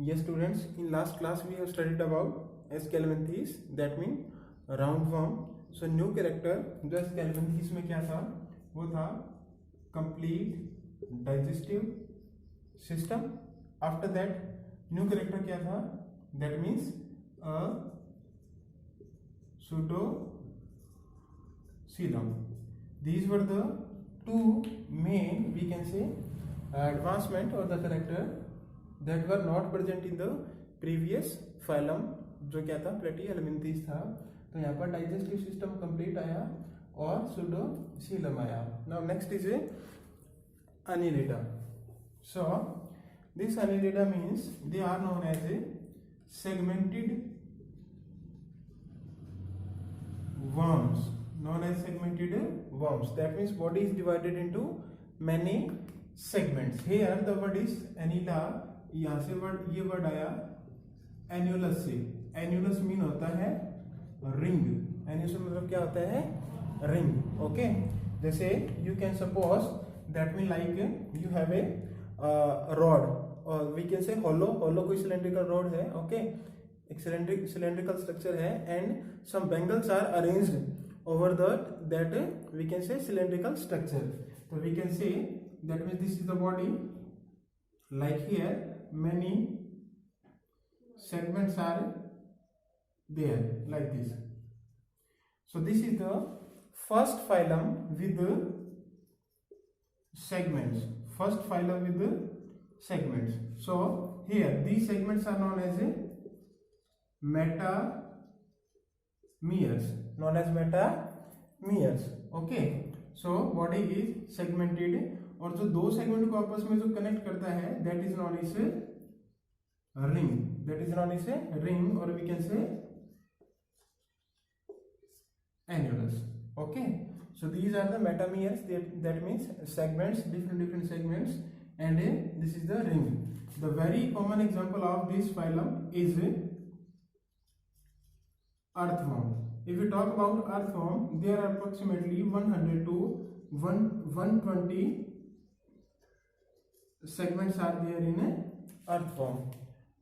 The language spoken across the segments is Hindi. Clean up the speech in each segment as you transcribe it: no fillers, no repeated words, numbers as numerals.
Yes students, in last class we have studied about Scalanthes, that mean roundworm. So new character जो Scalanthes में क्या था, वो था complete digestive system. After that new character क्या था, that means a pseudocoelom. These were the two main, we can say, advancement or the character that were not present in the previous phylum, जो क्या था, Platyhelminthes था. तो यहाँ पर digestive system complete आया और pseudocoelom आया. Now next is a Annelida. So this Annelida means they are known as a segmented worms. Known as segmented worms. That means body is divided into many segments. Here the word is annula. यहाँ से वर्ड, ये वर्ड आया एन्यूलस से. एन्यूलस मीन होता है रिंग. एन्यूलस मतलब क्या होता है, रिंग. ओके, जैसे you can suppose that mean like you have a rod, और we can say hollow. Hollow कोई सिलेंड्रिकल रॉड है. ओके, एक सिलेंड्रिकल स्ट्रक्चर है and some bangles are arranged over that we can say cylindrical structure. So we can say that means this is the body, like here many segments are there like this. So this is the first phylum with the segments. First phylum with the segments. So here these segments are known as metameres. Known as metameres. Okay, so body is segmented, और जो दो सेगमेंट को आपस में जो कनेक्ट करता है that is known as ring. That is known as ring, or we can say annulus. Okay, so these are the metameres. That means segments, different segments, and this is the ring. The very common example of this phylum is earthworm. If we talk about earthworm, there are approximately 100 to 120 segments are there in earthworm.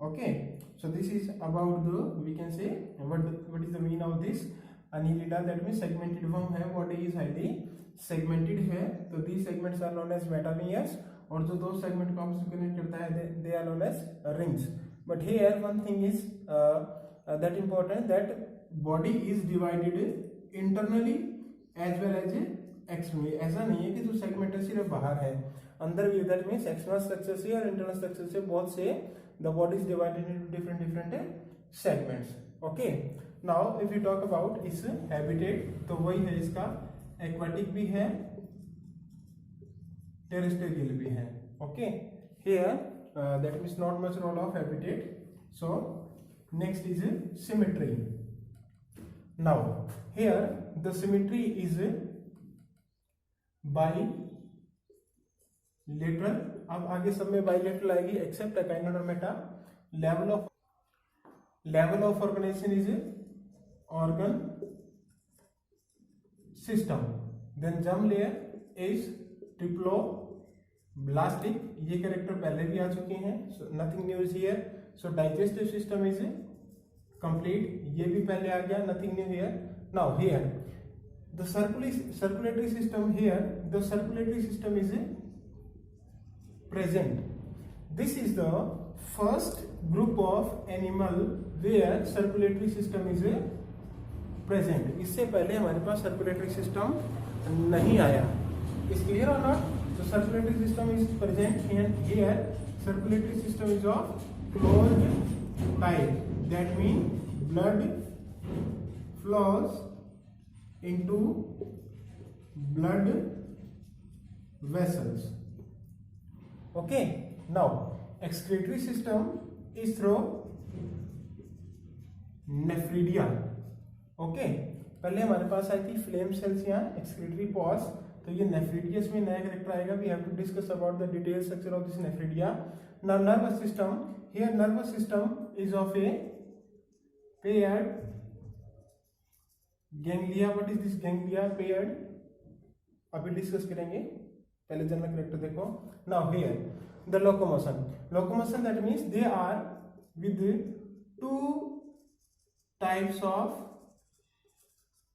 Okay, so this is about the, we can say, what is the meaning of this Annelida. That means segmented worm है, body is highly segmented है. तो these segments are known as metameres, और जो दो segment को आपस में connect करता है they are known as rings. But here one thing is that important, that body is divided internally as well as externally. ऐसा नहीं है कि जो सेगमेंट है सिर्फ बाहर है, अंदर भी. दैट मींस एक्सटर्नल स्ट्रक्चर से और इंटरनल स्ट्रक्चर से बहुत से the body is divided into different segments. Okay, now if you talk about इस हैबिटेट, तो वही है इसका, एक्वाटिक भी है, टेरेस्ट्रियल भी है. Okay, here that means not much role of habitat. So next is symmetry. Now here the symmetry is bilateral. अब आगे सब में bilateral आएगी except echinoderm और meta. Level of organization is organ system. Then germ layer is triploblastic. ये कैरेक्टर पहले भी आ चुके हैं, so nothing new is here. So digestive system is complete. ये भी पहले आ गया, nothing new here. Now here the circulatory system, here the circulatory system is present. This is the first group of animal where circulatory system is present. इससे पहले हमारे पास circulatory system नहीं आया. Is clear or not? So circulatory system is present here. Circulatory system is of closed type. That means blood flows into blood vessels. Okay, now excretory system is through nephridia. Okay, पहले हमारे पास आई थी फ्लेम सेल्स यहाँ एक्सक्रीटरी पॉज, तो ये नेफ्रिडियस में नया कैरेक्टर आएगा. We have to discuss about the detail structure of this nephridia. Now nervous system, here nervous system is of a paired ganglia. What is this ganglia? Paired, अभी डिस्कस करेंगे, पहले जनरल कैरेक्टर देखो. Now here the locomotion. Locomotion, that means they are with two types of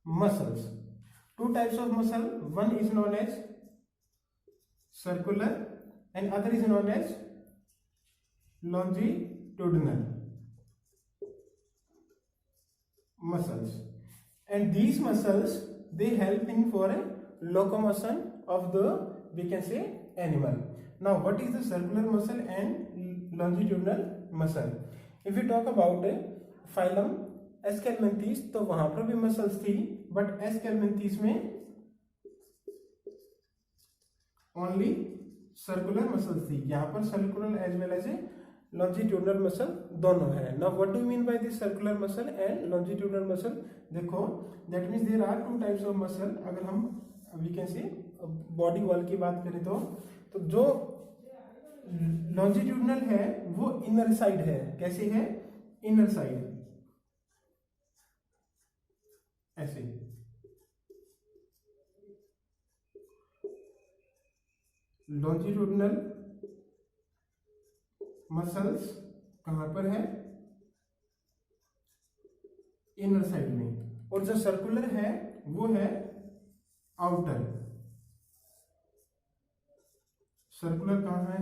muscles. Two types of muscle, one is known as circular and other is known as longitudinal muscles, and these muscles they help in for a locomotion of the, we can say, animal. Now what is the circular muscle and longitudinal muscle? If we talk about phylum Aschelminthes, तो वहां पर भी मसल्स थी, बट एस्केलमेंथीस में ओनली सर्कुलर मसल्स थी. यहाँ पर circular as well as a longitudinal muscle दोनों है. Now what do mean by this circular muscle and longitudinal muscle? देखो, that means there are two types of muscle. अगर हम we can say body wall की बात करें तो जो लॉन्जिट्यूडनल है वो इनर साइड है. कैसे है? इनर साइड ऐसे. लॉन्जिट्यूडनल मसल्स कहां पर है? इनर साइड में. और जो सर्कुलर है वो है आउटर. सर्कुलर कहां है?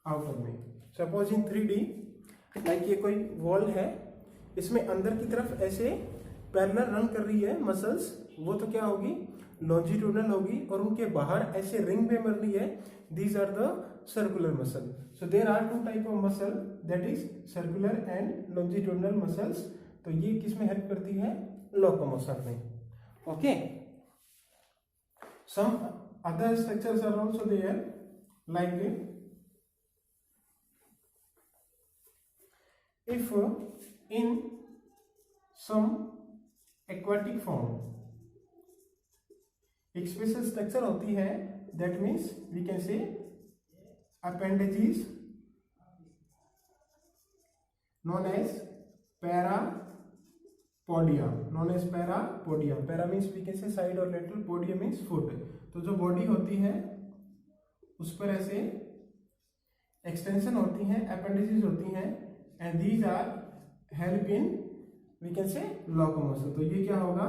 आउटर में. सपोज इन 3D लाइक ये कोई वॉल है, इसमें अंदर की तरफ ऐसे पैरेलल रन कर रही है मसल्स, वो तो क्या होगी? लॉन्जिट्यूडनल होगी. और उनके बाहर ऐसे रिंग में बन रही है, these are the circular muscle. So there are two type of muscle, that is circular and longitudinal muscles. तो ये किस में हेल्प करती है? लोकोमोशन में. Okay. Some other structures are also there, like if in some aquatic form एक स्पेशल स्ट्रक्चर होती है, that means we can say appendages known as parapodia. Para means we can say side or lateral, podia means foot. तो जो बॉडी होती है उस पर ऐसे एक्सटेंशन होती हैं, appendages होती हैं, and these are help in we can say locomotion. तो ये क्या होगा?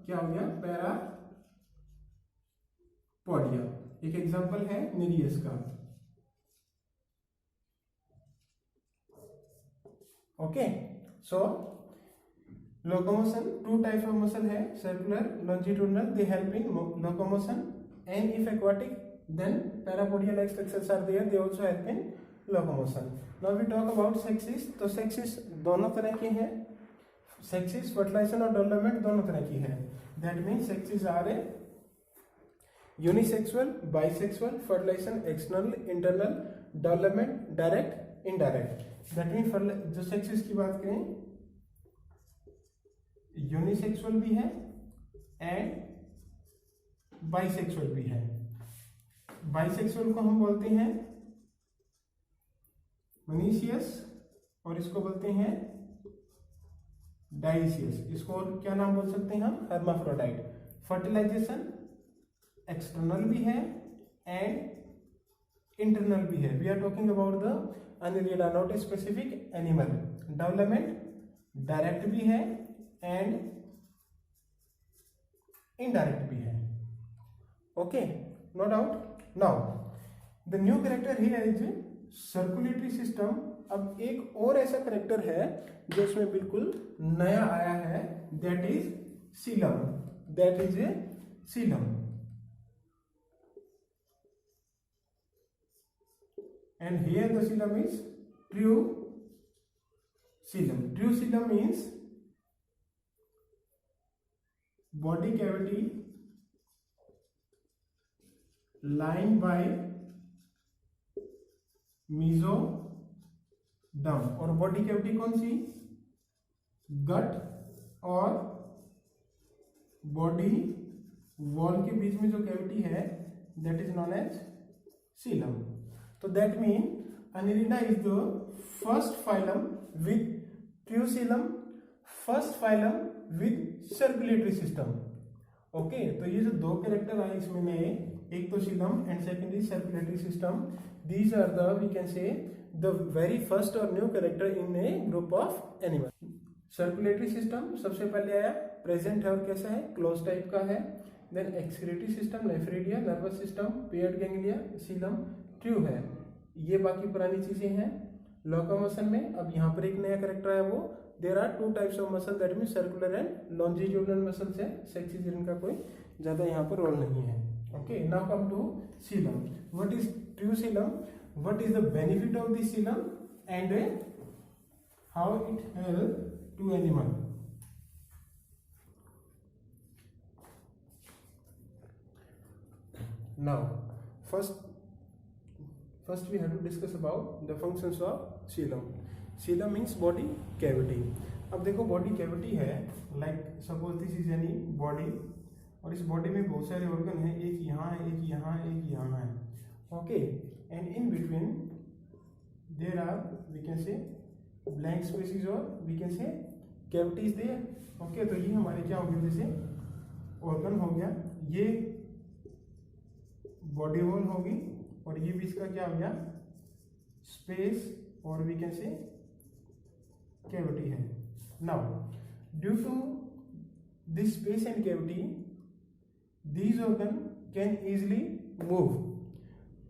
क्या हो गया? पैरापोडिया. एक एग्जांपल है निरियस का. Okay. So locomotion, two types of muscle है, circular, longitudinal. They help in locomotion. And if aquatic, then parapodia like structures are there, they also help in locomotion. Now we talk about sexes. तो सेक्सेस दोनों तरह के हैं. सेक्सेस फर्टिलाइजेशन और डेवलपमेंट दोनों तरह की है. That means sexes are a unisexual, bisexual, fertilization external, internal, development direct, indirect. That mean जो सेक्सेस की बात करें, यूनिसेक्सुअल भी है एंड बाइसेक्सुअल भी है. बाइसेक्सुअल को हम बोलते हैं मोनीशियस और इसको बोलते हैं डाइशियस. इसको और क्या नाम बोल सकते हैं हम? हर्माफ्रोडाइट. फर्टिलाइजेशन एक्सटर्नल भी है एंड इंटरनल भी है. We are talking about the Annelida, not a specific animal. Development direct भी है एंड इनडायरेक्ट भी है. Okay, no doubt. Now the new character here is circulatory system. अब एक और ऐसा करेक्टर है जो इसमें बिल्कुल नया आया है, that is coelom. That is a coelom. And here the coelom is true coelom. True coelom means body cavity line by mesoderm. और बॉडी कैविटी कौन सी? गट और बॉडी वॉल के बीच में जो कैविटी है, that is known as coelom. तो that mean Annelida is the first phylum with true coelom, first phylum with circulatory system. Okay. तो ये जो दो कैरेक्टर आए इसमें नए, एक तो coelom and second is circulatory system. These are the we can say the very first और new character in a group of animal. Circulatory system सबसे पहले आया, प्रेजेंट है और कैसा है, क्लोज टाइप का है. Then excretory system, nephridia, nervous system, paired ganglia, coelom, true है. ये बाकी पुरानी चीजें हैं. लोकोमोशन में अब यहाँ पर एक नया कैरेक्टर है, वो there are two types of muscle, that mean circular and longitudinal muscles है. सेक्सिस इनका कोई ज्यादा यहाँ पर रोल नहीं है. Okay, now come to coelom. What is true coelom, what is the benefit of this coelom and how it help to animal. Now, first we have to discuss about the functions of coelom. Coelom means body cavity. अब देखो बॉडी कैविटी है, like suppose this is any body, और इस बॉडी में बहुत सारे ऑर्गन हैं, एक यहाँ है, एक यहाँ है, एक यहाँ है. Okay, and in between there are we can say blank spaces और we can say cavities there. Okay, तो ये हमारे क्या हो गए, जैसे ऑर्गन हो गया, ये बॉडी वॉल होगी, और ये भी इसका क्या हो गया, स्पेस और वी कैन से कैविटी है. Now due to this space and cavity these organ can easily move.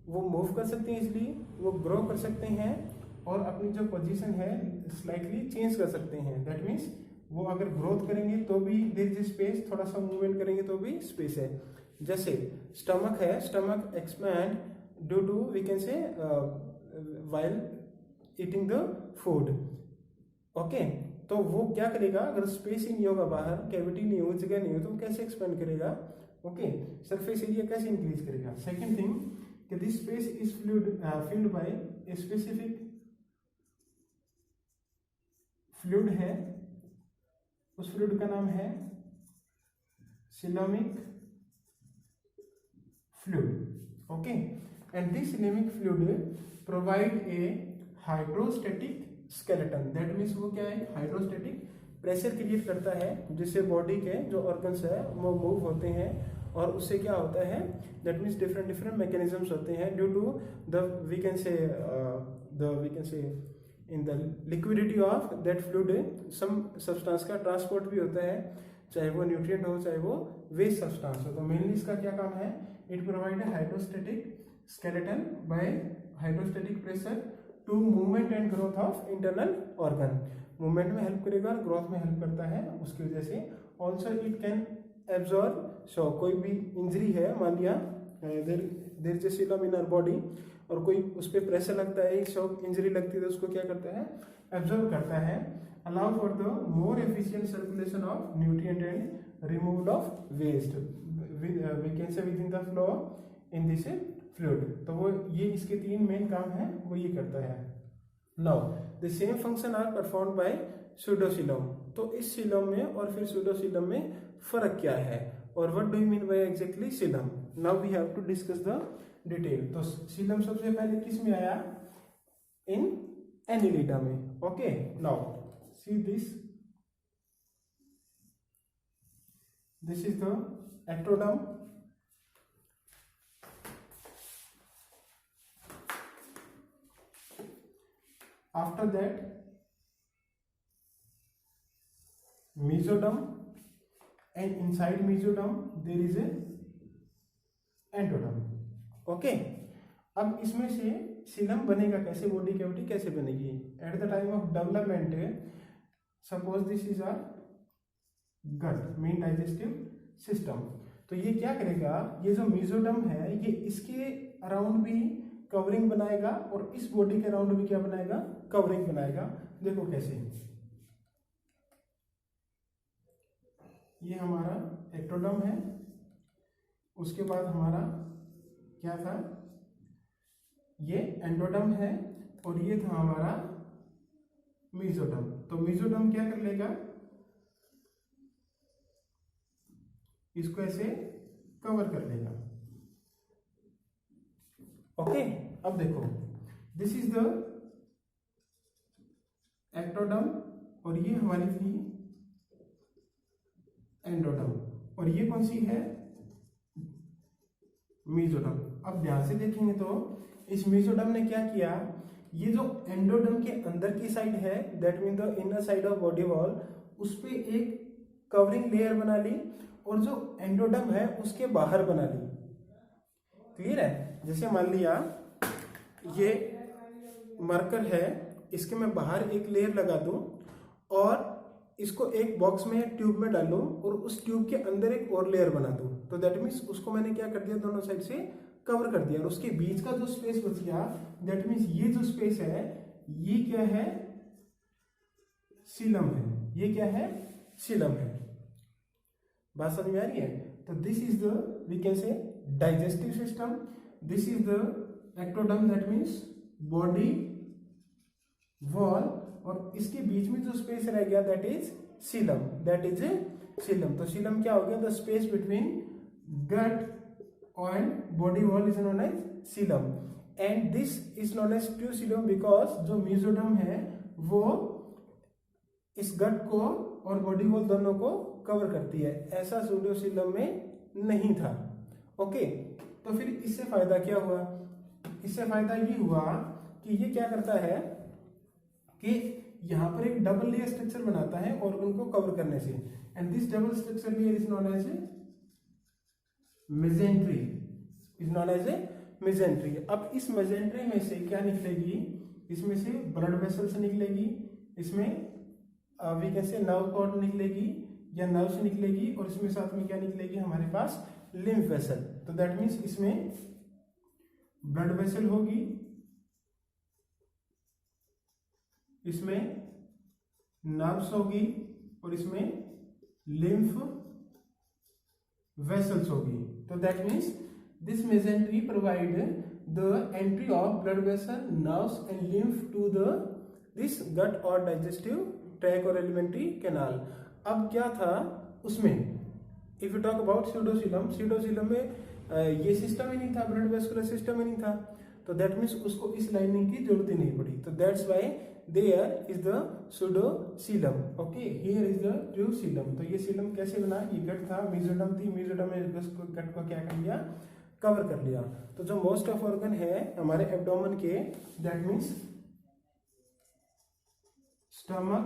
वो मूव कर सकते हैं इजिली, वो ग्रो कर सकते हैं, और अपनी जो पोजीशन है स्लाइटली चेंज कर सकते हैं. दैट मीन्स वो अगर ग्रोथ करेंगे तो भी देयर इज स्पेस, थोड़ा सा मूवमेंट करेंगे तो भी स्पेस है. जैसे स्टमक है, stomach expand due to we can say while eating the food. Okay, तो वो क्या करेगा, अगर स्पेस ही नहीं होगा बाहर, कैविटी नहीं हो, जगह नहीं हो, तो वो कैसे एक्सपेंड करेगा. ओके, सरफेस एरिया कैसे इंक्रीज करेगा. सेकेंड थिंग कि this space is filled by a specific fluid है, उस फ्लूइड का नाम है coelomic fluid. Okay, and this coelomic fluid provide a hydrostatic skeleton. That means वो क्या है, हाइड्रोस्टेटिक प्रेशर क्रिएट करता है, जिससे बॉडी के जो ऑर्गन्स है वो मूव होते हैं, और उससे क्या होता है, दैट मीन्स डिफरेंट मैकेनिज्म्स होते हैं. Due to the we can say in the liquidity of that fluid some substance का ट्रांसपोर्ट भी होता है, चाहे वो न्यूट्रिएंट हो चाहे वो वेस्ट सब्सटेंस हो. तो मेनली इसका क्या काम है, it provide a hydrostatic skeleton by hydrostatic pressure to movement and growth of internal organ. Movement में हेल्प करेगा और ग्रोथ में हेल्प करता है उसकी वजह से. Also it can absorb, so कोई भी इंजरी है, मान लिया there is a coelom in our body, और कोई उस पर प्रेशर लगता है, शॉक इंजरी लगती है, तो उसको क्या करता है, एब्जॉर्ब करता है. Allow for the more efficient circulation of nutrient and removal of waste we can say with in the flow in this fluid. तो वो ये इसके तीन मेन काम है, वो ये करता है. Now the same function are perform by pseudocoelom. तो इस सीलम में और फिर सूडोसीलम में फर्क क्या है, और what do you mean by exactly coelom. Now we have to discuss the detail. तो सीलम सबसे पहले किस में आया, इन एनिलिडा में. Okay, now see this is the ectoderm. After that mesoderm, and inside mesoderm there is a endoderm. Okay, अब इसमें से सीलम बनेगा कैसे, बॉडी कैविटी कैसे बनेगी. At the time of development suppose this is our gut, main digestive system. तो ये क्या करेगा, ये जो मेसोडर्म है ये इसके अराउंड भी कवरिंग बनाएगा, और इस बॉडी के अराउंड भी क्या बनाएगा, कवरिंग बनाएगा. देखो कैसे, ये हमारा एक्टोडर्म है, उसके बाद हमारा क्या था, ये एंडोडर्म है, और ये था हमारा मेसोडर्म. तो मेसोडर्म क्या कर लेगा, इसको ऐसे कवर कर लेगा. ओके, अब देखो दिस इज द एक्टोडर्म, और ये हमारी थी एंडोडर्म, और ये कौन सी है, मेसोडर्म। अब ध्यान से देखेंगे तो इस मेसोडर्म ने क्या किया, ये जो एंडोडर्म के अंदर की साइड है, that mean the inner side of body wall, उस पे एक कवरिंग लेयर बना ली, और जो एंडोडर्म है उसके बाहर बना ली। क्लियर है? जैसे मान लिया ये मार्कर है, इसके मैं बाहर एक लेयर लगा दूं और इसको एक बॉक्स में ट्यूब में डालूं और उस ट्यूब के अंदर एक और लेयर बना दूं, तो दैट मीन्स उसको मैंने क्या कर दिया, दोनों साइड से कवर कर दिया, और उसके बीच का जो स्पेस बच गया, दैट मीन्स ये जो स्पेस है ये क्या है, सीलम है। ये क्या है, सीलम है। बात समझ में आ रही है? तो this is the, we can say, digestive system, this is the ectoderm, that means body wall, और इसके बीच में जो स्पेस रह गया that is coelom, that is coelom. तो सीलम क्या हो गया, the space between gut and body wall is known as coelom, and this is known as true coelom because जो मेसोडर्म है वो इस गट को और बॉडी वॉल दोनों को कवर करती है, ऐसा सूडोसीलम में नहीं था। ओके, तो फिर इससे फायदा क्या हुआ, इससे फायदा ये हुआ कि ये क्या करता है कि यहाँ पर एक डबल लेयर स्ट्रक्चर बनाता है ऑर्गन को कवर करने से, and this double structure layer is known as mesentery, is known as a mesentery. अब इस मेजेंट्री में से क्या निकलेगी, इसमें से ब्लड वेसल्स निकलेगी, इसमें we can say nerve cord निकलेगी या नर्व से निकलेगी, और इसमें साथ में क्या निकलेगी हमारे पास, लिम्फ वेसल। तो दैट मीन्स इसमें ब्लड वेसल होगी, इसमें नर्व्स होगी, और इसमें लिम्फ वेसल्स होगी। तो that means this mesentery provide the entry of blood vessel, nerves and lymph to the this gut और डाइजेस्टिव ट्रैक और एलिमेंट्री कैनाल। अब क्या था उसमें, if you talk about pseudocoelom, pseudocoelom में ये सिस्टम ही नहीं था, ब्लड वेस्कुलर सिस्टम ही नहीं था, तो दैट मीन्स उसको इस लाइनिंग की जरूरत ही नहीं पड़ी। तो that's why there is the pseudocoelom. Okay, here is the true coelom. तो ये सीलम कैसे बना, ये गट था, मेसोडर्म थी, मेसोडर्म में गट को क्या कर लिया, कवर कर लिया। तो जो मोस्ट ऑफ ऑर्गन है हमारे एब्डोमेन के, that means stomach,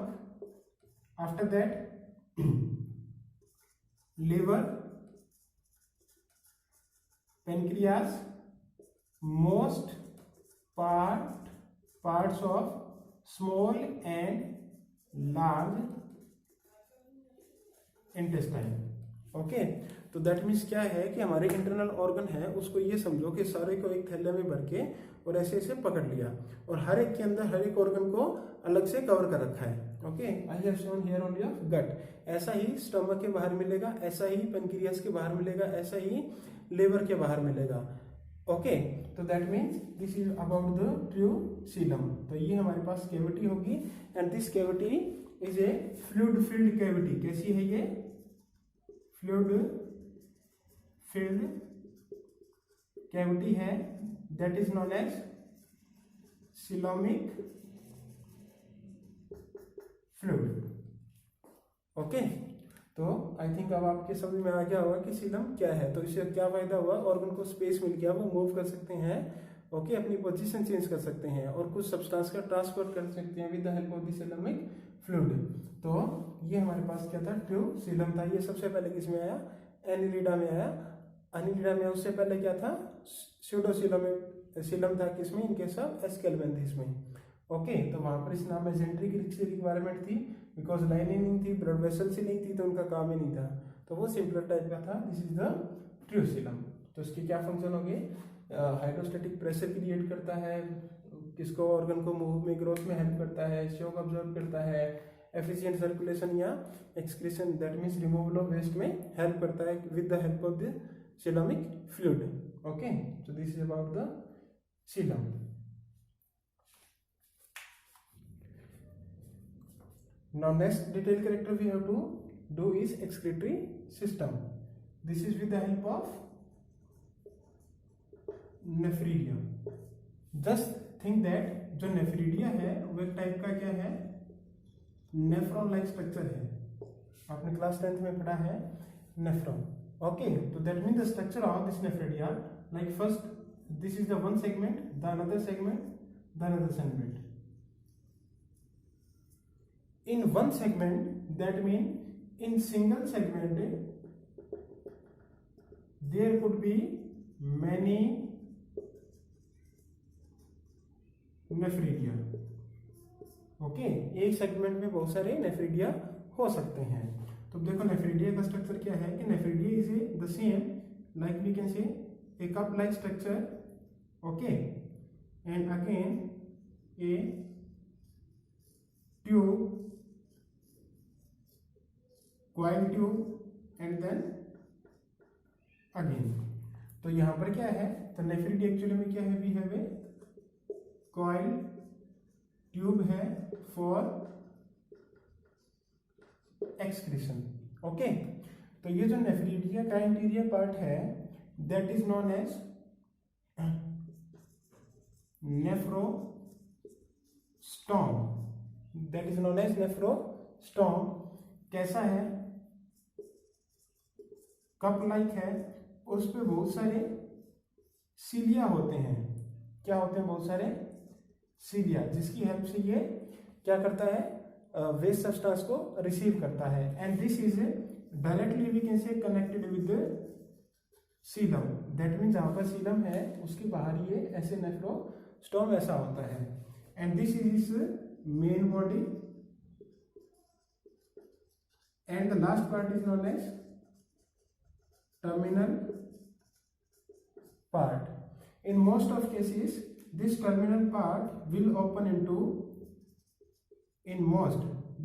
after that liver, pancreas, most parts of small and large intestine. Okay, तो दैट मीन्स क्या है कि हमारे इंटरनल ऑर्गन है उसको ये समझो कि सारे को एक थैले में भर के और ऐसे ऐसे पकड़ लिया, और हर एक के अंदर हर एक ऑर्गन को अलग से कवर कर रखा है। Okay, I have shown here only of gut, ऐसा ही स्टमक के बाहर मिलेगा, ऐसा ही पेनक्रियास के बाहर मिलेगा, ऐसा ही लिवर के बाहर मिलेगा। ओके, तो that means this is about the true coelom. तो ये हमारे पास कैविटी होगी, and this cavity is a fluid filled cavity. कैसी है ये, फ्लूइड फिल्ड कैविटी है, that is known as coelomic fluid. Okay, तो आई थिंक अब आपके समझ में आ गया होगा कि सीलम क्या है। तो इससे क्या फायदा हुआ, ऑर्गन को स्पेस मिल गया, वो मूव कर सकते हैं, ओके, अपनी पोजीशन चेंज कर सकते हैं, और कुछ सब्सटेंस का ट्रांसफर कर सकते हैं with the help of the coelomic fluid. तो ये हमारे पास क्या था, ट्रू सीलम था। ये सबसे पहले किसमें आया, एनिलिडा में आया। एनिलिडा में उससे पहले क्या था, सूडोसीलम था, किसमें, इनके सब एस्केल्पेंथीस में। ओके, तो वहां पर इस नाम मेजेंट्री की रिक्वायरमेंट थी, बिकॉज लाइनिंग नहीं थी, ब्लड वेसल से नहीं थी, तो उनका काम ही नहीं था, तो वो सिंपलर टाइप का था। This is the true coelom. तो इसके क्या फंक्शन हो गए, हाइड्रोस्टैटिक प्रेशर क्रिएट करता है, किसको, ऑर्गन को मूव में, ग्रोथ में हेल्प करता है, शॉक ऑब्जर्व करता है, एफिशिएंट सर्कुलेशन या excretion, that means removal of waste में हेल्प करता है with the help of the coelomic fluid. Okay, so this is about the coelom. Now next detailed character we have to do is excretory system. This is with the help of nephridia. Just think that जो nephridia है वो एक टाइप का क्या है, नेफ्रॉन लाइक स्ट्रक्चर है। आपने क्लास 10th में पढ़ा है नेफ्रॉन। ओके, तो that mean the structure of this nephridia like first this is the one segment, the another segment, the another segment. In one segment, that means in single segment there could be many nephridia. Okay, एक सेगमेंट में बहुत सारे नेफ्रीडिया हो सकते हैं. तो देखो नेफ्रीडिया का स्ट्रक्चर क्या है कि nephridia is the same like we can say a cup like structure. Okay, and again a tube, coil tube and then again. तो यहां पर क्या है, तो नेफ्रीडिया एक्चुअली में क्या है, we have a coil tube है फॉर एक्सक्रीशन. ओके, तो ये जो नेफ्रीडिया का इंटीरियर पार्ट है that is known as nephrostome. That is known as nephrostome. कैसा है, कप लाइक है और उस पर बहुत सारे सीलिया होते हैं. क्या होते हैं, बहुत सारे सीलिया, जिसकी हेल्प से ये क्या करता है, वेस्ट सब्सटेंस को रिसीव करता है. And this is directly we can say connected with coelom. That mean जहां पर सीलम है उसके बाहर ये ऐसे नेफ्रोस्टोम ऐसा होता है. And this is is main body and the last part is known as terminal part. In most of cases, this terminal part will open into,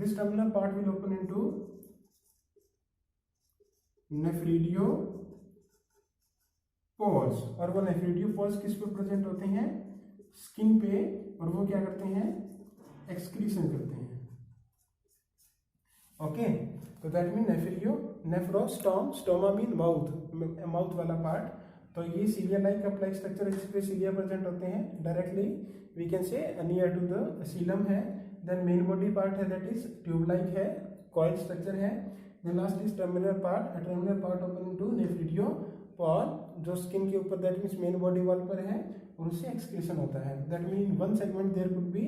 this terminal part will open into नेफ्रीडियोपोर्स. और वो नेफ्रीडियोपोर्स किस पे प्रेजेंट होते हैं, स्किन पे, और वो क्या करते हैं, एक्सक्रीशन करते हैं. ओके, तो that mean nephrostome, stoma mean mouth वाला पार्ट. तो ये cilia like cup like structure, इस पे सीलिया प्रेजेंट होते हैं directly we can say near to the coelom है. देन मेन बॉडी पार्ट है दैट इज ट्यूब लाइक है, कॉइल स्ट्रक्चर है. Then last is terminal part. Terminal part open into nephridiopore, जो स्किन के ऊपर that means main body wall पर है और उससे एक्सक्रीशन होता है. That mean one segment there could be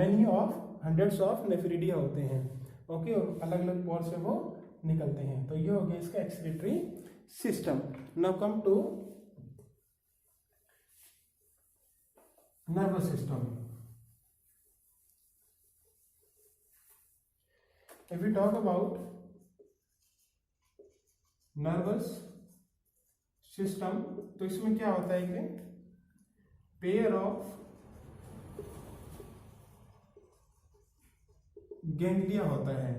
many of hundreds of nephridia होते हैं. ओके, और अलग अलग पोर से वो निकलते हैं. तो ये हो गया इसका excretory system. Now come to nervous system. If we talk about nervous system, तो इसमें क्या होता है कि पेयर ऑफ गैंग्लिया होता है.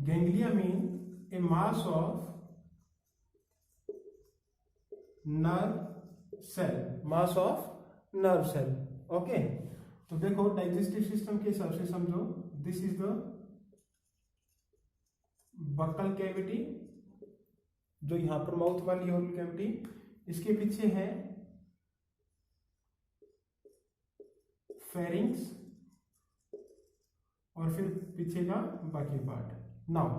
Ganglia mean a mass of nerve cell, mass of nerve cell. Okay, तो देखो डाइजेस्टिव सिस्टम के हिसाब से समझो, this is the buccal cavity, जो यहां पर माउथ वाली होल कैविटी, इसके पीछे है फेरिंग्स और फिर पीछे का बाकी part. Now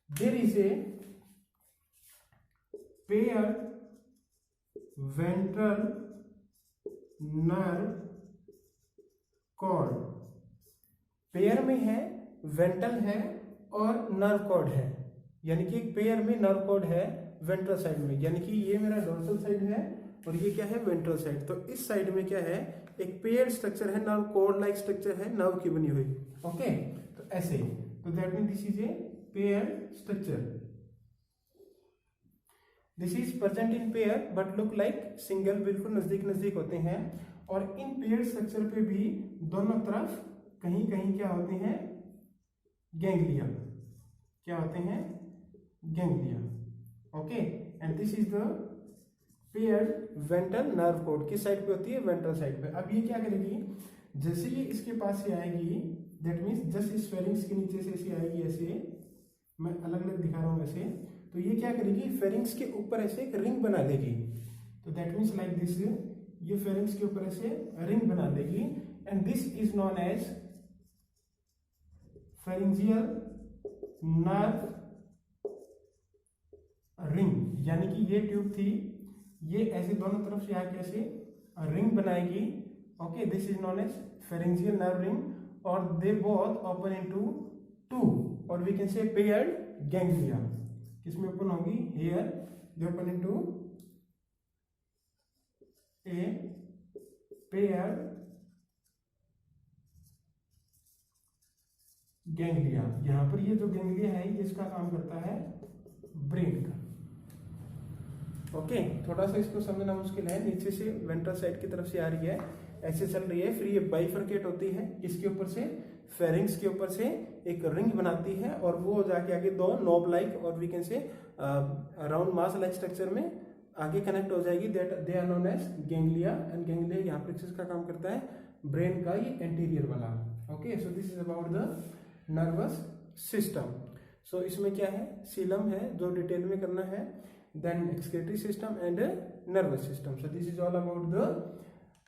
there is a pair ventral nerve cord. Pair में है, वेंट्रल है और नर्व कॉर्ड है. यानी कि एक पेयर में नर्व कॉर्ड है वेंट्रल साइड में, यानी कि ये मेरा डोर्सल साइड है और ये क्या है, वेंट्रल साइड. तो इस साइड में क्या है, एक पेयर स्ट्रक्चर है, नर्व कॉर्ड लाइक स्ट्रक्चर है, नर्व की बनी हुई. ओके, तो ऐसे, तो that mean this is a pair structure. This is present in pair but look like single, बिल्कुल नजदीक नजदीक होते हैं. और इन पेयर स्ट्रक्चर पे भी दोनों तरफ कहीं कहीं क्या होते हैं, गैंग्लिया. क्या होते हैं, ganglia. Okay, and this is the pair ventral nerve cord. किस साइड पे होती है, वेंट्रल साइड पे. अब ये क्या करेगी, जैसे ये इसके पास से आएगी, दैट मीन्स जस्ट इस फेरिंग्स के नीचे से ऐसे आएगी, ऐसे मैं अलग अलग दिखा रहा हूँ ऐसे. तो ये क्या करेगी, फेरिंग्स के ऊपर ऐसे एक रिंग बना लेगी. तो दैट मीन्स लाइक दिस, ये फेरिंग्स के ऊपर ऐसे रिंग बना लेगी. And this is known as pharyngeal nerve ring, यानी कि ये ट्यूब थी, ये ऐसे दोनों तरफ से आके ऐसे रिंग बनाएगी। Okay, this is known as pharyngeal nerve ring, और they both open into to, और we can say paired ganglia. किसमें ओपन होगी? Here they open into a paired ganglia. यहां पर ये जो गैंग्लिया है ये इसका काम करता है ब्रेन का। ओके, थोड़ा सा इसको समझना मुश्किल है। नीचे से वेंट्रल साइड की तरफ से आ रही है, ऐसे चल रही है, फिर ये बाइफरकेट होती है, इसके ऊपर से फेरिंग्स के ऊपर से एक रिंग बनाती है, और वो जाके आगे दो नोब लाइक और we can say round mass like structure में आगे कनेक्ट हो जाएगी। That they are known as ganglia, and ganglia यहाँ पर किसका काम करता है? ब्रेन का, ये एंटीरियर वाला। Okay, so this is about the nervous system. So इसमें क्या है? सीलम है जो डिटेल में करना है, then excretory system and nervous system. So this is all about the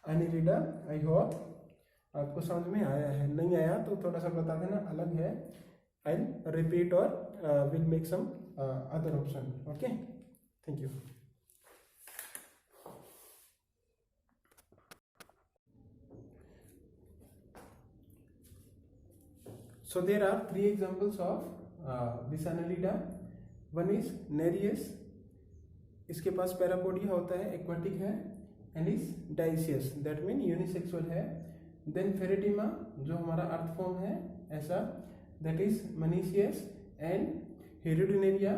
Annelida. I hope आपको समझ में आया है, नहीं आया तो थोड़ा सा बता देना, अलग है। आई रिपीट और will make some other option. Okay, thank you. So there are three examples of this annelida. One is Nereus, इसके पास पैरापोडिया होता है, एक्वाटिक है, and is dioecious, that mean unisexual है। देन फेरेटिमा जो हमारा अर्थफॉर्म है ऐसा, that is monoecious, and Hirudinaria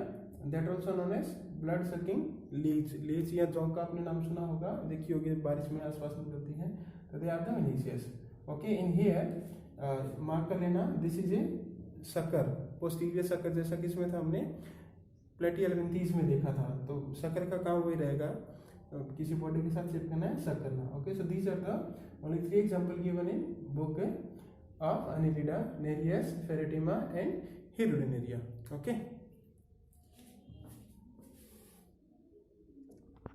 that also known as blood sucking leech. Leech या जौ का आपने नाम सुना होगा, देखी होगी बारिश में आसपास में होती है, तो they are the monoecious. Okay, in here mark कर लेना, this is a sucker, posterior sucker, जैसा कि इसमें था हमने प्लेटियल विंथीज में देखा था। तो सकर का काम वही रहेगा, किसी बॉडी के साथ चिपकना है, सक करना। Okay, so these are the only three example given in book of Annelida, Nereus, Ferretima and Hereditaria. Okay.